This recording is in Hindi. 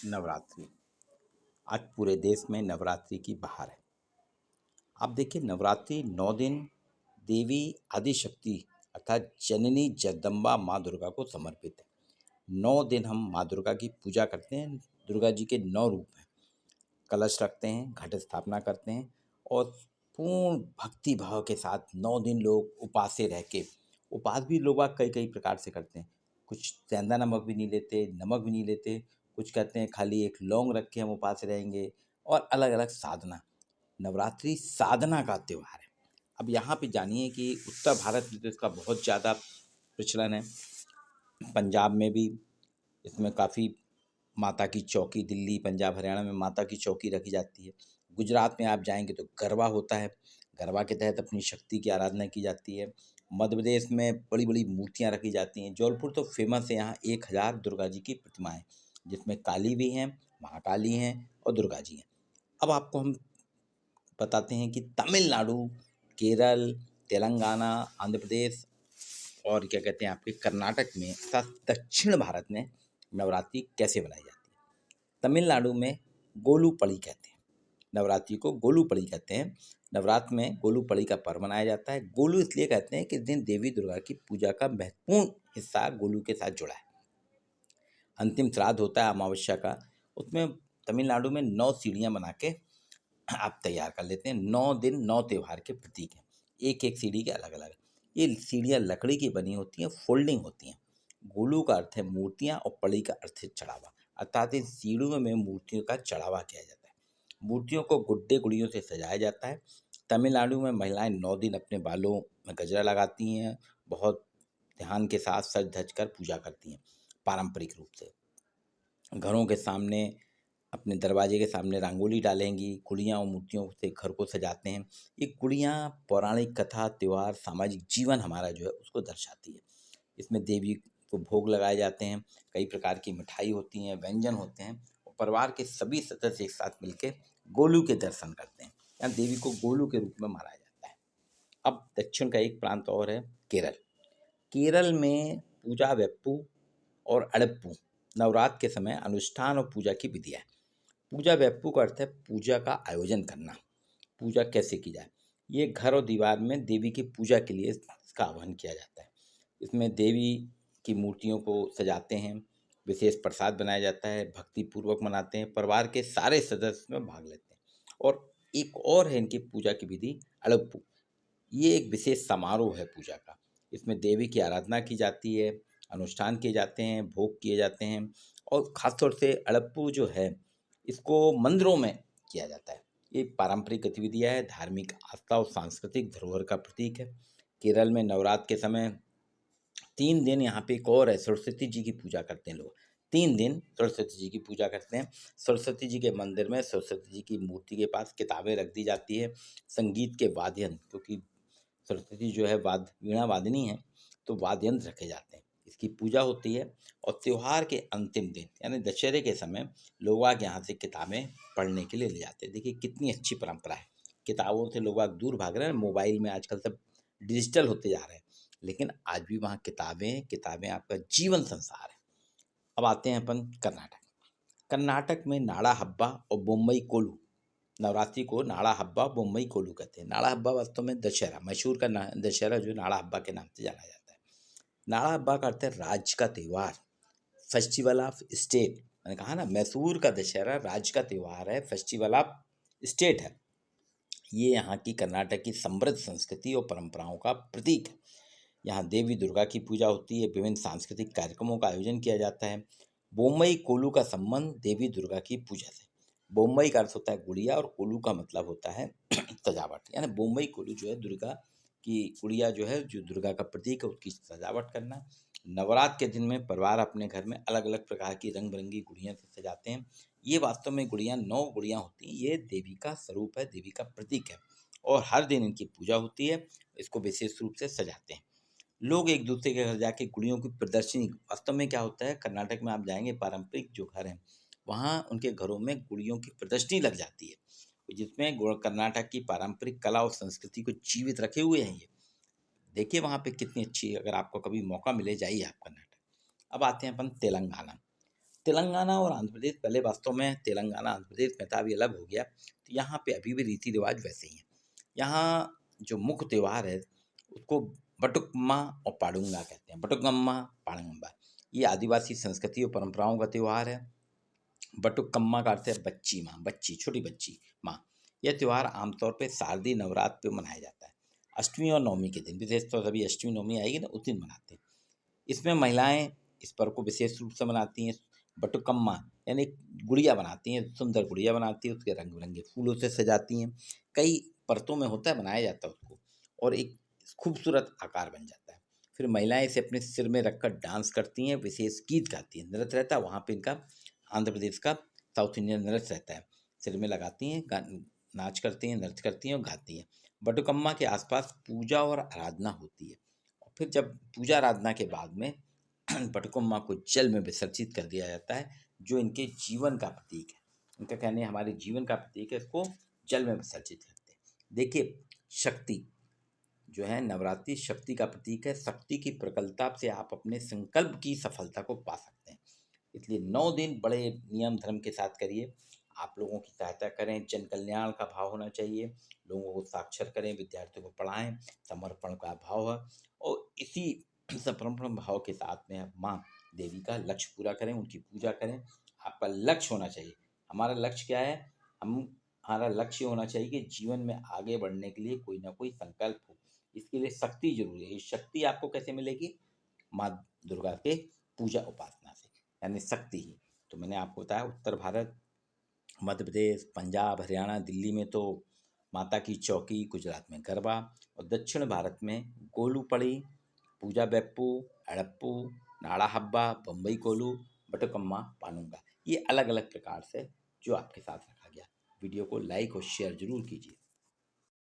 नवरात्रि। आज पूरे देश में नवरात्रि की बहार है। आप देखिए, नवरात्रि 9 दिन देवी आदिशक्ति अर्थात जननी जगदम्बा माँ दुर्गा को समर्पित है। 9 दिन हम माँ दुर्गा की पूजा करते हैं। दुर्गा जी के 9 रूप हैं। कलश रखते हैं, घट स्थापना करते हैं और पूर्ण भक्ति भाव के साथ 9 दिन लोग उपासे रह के, उपास भी लोग कई कई प्रकार से करते हैं। कुछ सेंधा नमक भी नहीं लेते, नमक भी नहीं लेते। कुछ कहते हैं खाली एक लौंग रख के हम उपास रहेंगे, और अलग अलग साधना। नवरात्रि साधना का त्यौहार है। अब यहाँ पे जानिए कि उत्तर भारत में तो इसका बहुत ज़्यादा प्रचलन है। पंजाब में भी इसमें काफ़ी माता की चौकी, दिल्ली, पंजाब, हरियाणा में माता की चौकी रखी जाती है। गुजरात में आप जाएंगे तो गरबा होता है। गरबा के तहत अपनी शक्ति की आराधना की जाती है। मध्य प्रदेश में बड़ी बड़ी मूर्तियाँ रखी जाती हैं। जौनपुर तो फेमस है, यहाँ 1000 दुर्गा जी की प्रतिमाएं, जिसमें काली भी हैं, महाकाली हैं और दुर्गा जी हैं। अब आपको हम बताते हैं कि तमिलनाडु, केरल, तेलंगाना, आंध्र प्रदेश और क्या कहते हैं आपके कर्नाटक में तथा दक्षिण भारत में नवरात्रि कैसे मनाई जाती है। तमिलनाडु में गोलू पड़ी कहते हैं, नवरात्रि को गोलू पड़ी कहते हैं। नवरात्र में गोलू पड़ी का पर्व मनाया जाता है। गोलू इसलिए कहते हैं कि इस दिन देवी दुर्गा की पूजा का महत्वपूर्ण हिस्सा गोलू के साथ जुड़ा है। अंतिम श्राद्ध होता है अमावस्या का, उसमें तमिलनाडु में 9 सीढ़ियाँ बना के आप तैयार कर लेते हैं। 9 दिन 9 त्यौहार के प्रतीक हैं। एक एक सीढ़ी के अलग अलग। ये सीढ़ियाँ लकड़ी की बनी होती हैं, फोल्डिंग होती हैं। गोलू का अर्थ है मूर्तियाँ और पड़ी का अर्थ है चढ़ावा, अर्थात इन सीढ़ियों में मूर्तियों का चढ़ावा किया जाता है। मूर्तियों को गुड्डे गुड़ियों से सजाया जाता है। तमिलनाडु में महिलाएं 9 दिन अपने बालों में गजरा लगाती हैं, बहुत ध्यान के साथ सज धज कर पूजा करती हैं पारंपरिक रूप से। घरों के सामने, अपने दरवाजे के सामने रंगोली डालेंगी, गुड़ियाँ और मूर्तियों से घर को सजाते हैं। ये गुड़ियाँ पौराणिक कथा, त्यौहार, सामाजिक जीवन हमारा जो है उसको दर्शाती है। इसमें देवी को भोग लगाए जाते हैं, कई प्रकार की मिठाई होती हैं, व्यंजन होते हैं, और परिवार के सभी सदस्य एक साथ मिलकर गोलू के दर्शन करते हैं। यहाँ देवी को गोलू के रूप में माना जाता है। अब दक्षिण का एक प्रांत और है, केरल। केरल में पूजा वेप्पू और अड़प्पू नवरात्र के समय अनुष्ठान और पूजा की विधियाँ है। पूजा वेप्पू का अर्थ है पूजा का आयोजन करना। पूजा कैसे की जाए, ये घर और दीवार में देवी की पूजा के लिए इसका आह्वान किया जाता है। इसमें देवी की मूर्तियों को सजाते हैं, विशेष प्रसाद बनाया जाता है, भक्ति पूर्वक मनाते हैं, परिवार के सारे सदस्य में भाग लेते हैं। और एक और है इनकी पूजा की विधि, अड़प्पू। ये एक विशेष समारोह है पूजा का। इसमें देवी की आराधना की जाती है, अनुष्ठान किए जाते हैं, भोग किए जाते हैं, और ख़ासतौर से अड़प्पू जो है इसको मंदिरों में किया जाता है। ये पारंपरिक गतिविधियाँ है, धार्मिक आस्था और सांस्कृतिक धरोहर का प्रतीक है। केरल में नवरात्र के समय 3 दिन यहाँ पे एक और है, सरस्वती जी की पूजा करते हैं लोग। 3 दिन सरस्वती जी की पूजा करते हैं। सरस्वती जी के मंदिर में सरस्वती जी की मूर्ति के पास किताबें रख दी जाती है, संगीत के वाद्य यंत्र, क्योंकि सरस्वती जो है वीणा वादिनी है, तो वाद्य यंत्र रखे जाते हैं। इसकी पूजा होती है। और त्यौहार के अंतिम दिन यानी दशहरे के समय लोग आग यहाँ से किताबें पढ़ने के लिए ले जाते हैं। देखिए कितनी अच्छी परंपरा है। किताबों से लोग आग दूर भाग रहे हैं, मोबाइल में आजकल सब डिजिटल होते जा रहे हैं, लेकिन आज भी वहाँ किताबें किताबें आपका जीवन संसार है। अब आते हैं अपन कर्नाटक। कर्नाटक में नाड़ा हब्बा और बोम्बई कोलू, नवरात्रि को नाड़ा हब्बा बोम्बई कोलू कहते हैं। नाड़ा हब्बा वास्तव में दशहरा, मैसूर का दशहरा जो नाड़ा हब्बा के नाम से जाना जाता है। नाड़ा हब्बा का अर्थ है राज्य का त्यौहार, फेस्टिवल ऑफ स्टेट। मैंने कहा ना, मैसूर का दशहरा राज्य का त्यौहार है, फेस्टिवल ऑफ स्टेट है। ये यहाँ की कर्नाटक की समृद्ध संस्कृति और परंपराओं का प्रतीक है। यहाँ देवी दुर्गा की पूजा होती है, विभिन्न सांस्कृतिक कार्यक्रमों का आयोजन किया जाता है। बोम्बई कोलू का संबंध देवी दुर्गा की पूजा से। बोम्बई का अर्थ होता है गुड़िया, और कोलू का मतलब होता है सजावट। यानी बोम्बई कोलू जो है दुर्गा की गुड़िया जो है, जो दुर्गा का प्रतीक है, उसकी सजावट करना। नवरात्र के दिन में परिवार अपने घर में अलग अलग प्रकार की रंग बिरंगी गुड़ियाँ से सजाते हैं। ये वास्तव में गुड़ियाँ 9 गुड़ियाँ होती हैं। ये देवी का स्वरूप है, देवी का प्रतीक है, और हर दिन इनकी पूजा होती है। इसको विशेष रूप से सजाते हैं। लोग एक दूसरे के घर जाके गुड़ियों की प्रदर्शनी, वास्तव में क्या होता है, कर्नाटक में आप जाएंगे पारंपरिक जो घर हैं वहाँ उनके घरों में गुड़ियों की प्रदर्शनी लग जाती है, जिसमें कर्नाटक की पारंपरिक कला और संस्कृति को जीवित रखे हुए हैं। ये देखिए वहाँ पे कितनी अच्छी, अगर आपको कभी मौका मिले जाइए आप कर्नाटक। अब आते हैं अपन तेलंगाना। तेलंगाना और आंध्र प्रदेश, पहले वास्तव में तेलंगाना आंध्र प्रदेश में था, अभी अलग हो गया। तो यहाँ पे अभी भी रीति रिवाज वैसे ही हैं। यहाँ जो मुख्य त्यौहार है उसको बटुकम्मा और पाडुंगा कहते हैं। बटुकम्मा, पाडुंगा, ये आदिवासी संस्कृति और परंपराओं का त्यौहार है। बटुकम्मा का अर्थ है बच्ची माँ, बच्ची, छोटी बच्ची माँ। यह त्यौहार आमतौर पे शारदीय नवरात्र पे मनाया जाता है, अष्टमी और नवमी के दिन। विशेषतौर से अभी अष्टमी नवमी आएगी ना, उस दिन मनाते हैं। इसमें महिलाएं इस पर्व को विशेष रूप से मनाती हैं। बटुकम्मा यानी गुड़िया बनाती हैं, सुंदर गुड़िया बनाती हैं, उसके रंग बिरंगे फूलों से सजाती हैं। कई परतों में होता है, बनाया जाता है उसको, और एक खूबसूरत आकार बन जाता है। फिर महिलाएं इसे अपने सिर में रखकर डांस करती हैं, विशेष गीत गाती हैं, नृत्य रहता है वहाँ पे इनका। आंध्र प्रदेश का साउथ इंडियन नृत्य रहता है, सिर में लगाती हैं, नाच करती हैं, नृत्य करती हैं और गाती हैं। बटुकम्मा के आसपास पूजा और आराधना होती है। और फिर जब पूजा आराधना के बाद में बटुकम्मा को जल में विसर्जित कर दिया जाता है, जो इनके जीवन का प्रतीक है। इनका कहने हमारे जीवन का प्रतीक है, इसको जल में विसर्जित करते हैं। देखिए, शक्ति जो है, नवरात्रि शक्ति का प्रतीक है। शक्ति की प्रबलता से आप अपने संकल्प की सफलता को पा सकते हैं। इसलिए 9 दिन बड़े नियम धर्म के साथ करिए। आप लोगों की सहायता करें, जन कल्याण का भाव होना चाहिए, लोगों को साक्षर करें, विद्यार्थियों को पढ़ाएं, समर्पण का भाव है। और इसी समर्पण भाव के साथ में आप माँ देवी का लक्ष्य पूरा करें, उनकी पूजा करें। आपका लक्ष्य होना चाहिए, हमारा लक्ष्य क्या है, हमारा लक्ष्य होना चाहिए कि जीवन में आगे बढ़ने के लिए कोई ना कोई संकल्प हो। इसके लिए शक्ति जरूरी है। ये शक्ति आपको कैसे मिलेगी? माँ दुर्गा के पूजा उपासना से, यानी शक्ति ही। तो मैंने आपको बताया, उत्तर भारत, मध्य प्रदेश, पंजाब, हरियाणा, दिल्ली में तो माता की चौकी, गुजरात में गरबा, और दक्षिण भारत में गोलूपड़ी, पूजा बेप्पू, अड़प्पू, नाड़ा हब्बा, बम्बई कोलू, बटुकम्मा, पानुंगा, ये अलग अलग प्रकार से जो आपके साथ रखा गया। वीडियो को लाइक और शेयर जरूर कीजिए।